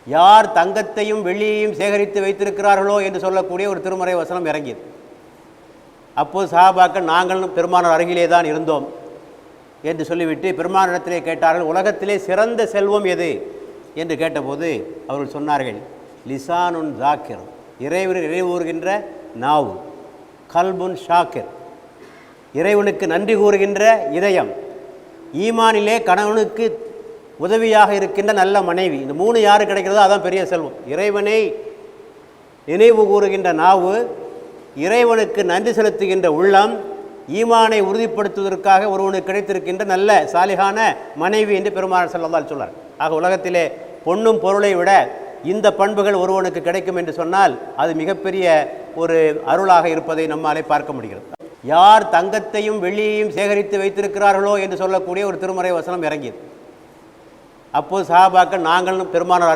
யார் தங்கத்தையும் வெள்ளியையும் சேகரித்து வைத்திருக்கிறார்களோ என்று சொல்லக்கூடிய ஒரு திருமறை வசனம் இறங்கியது. அப்போது சஹாபாக்கள் நாங்களும் பெருமானார் அருகிலே தான் இருந்தோம் என்று சொல்லிவிட்டு பெருமானிடத்திலே கேட்டார்கள், உலகத்திலே சிறந்த செல்வம் எது என்று கேட்டபோது அவர்கள் சொன்னார்கள், லிசானுன் ஜாக்கிர், இறைவூறுகின்ற நாவு, கல்புன் ஷாக்கிர், இறைவனுக்கு நன்றி கூறுகின்ற இதயம், ஈமானிலே கணவனுக்கு உதவியாக இருக்கின்ற நல்ல மனைவி. இந்த மூணு யாரு கிடைக்கிறதோ அதான் பெரிய செல்வம். இறைவனை நினைவு கூறுகின்ற நாவு, இறைவனுக்கு நன்றி செலுத்துகின்ற உள்ளம், ஈமானை உறுதிப்படுத்துவதற்காக ஒருவனுக்கு கிடைத்திருக்கின்ற நல்ல சாலிகான மனைவி என்று பெருமானார் ஸல்லல்லாஹு அலைஹி வஸல்லம் சொன்னார். ஆக உலகத்திலே பொன்னும் பொருளை விட இந்த பண்புகள் ஒருவனுக்கு கிடைக்கும் என்று சொன்னால் அது மிகப்பெரிய ஒரு அருளாக இருப்பதை நம்மாலே பார்க்க முடிகிறது. யார் தங்கத்தையும் வெள்ளியையும் சேகரித்து வைத்திருக்கிறார்களோ என்று சொல்லக்கூடிய ஒரு திருமறை வசனம் இறங்கியது. அப்போது சஹாபாக்கள் நாங்களும் பெருமானார்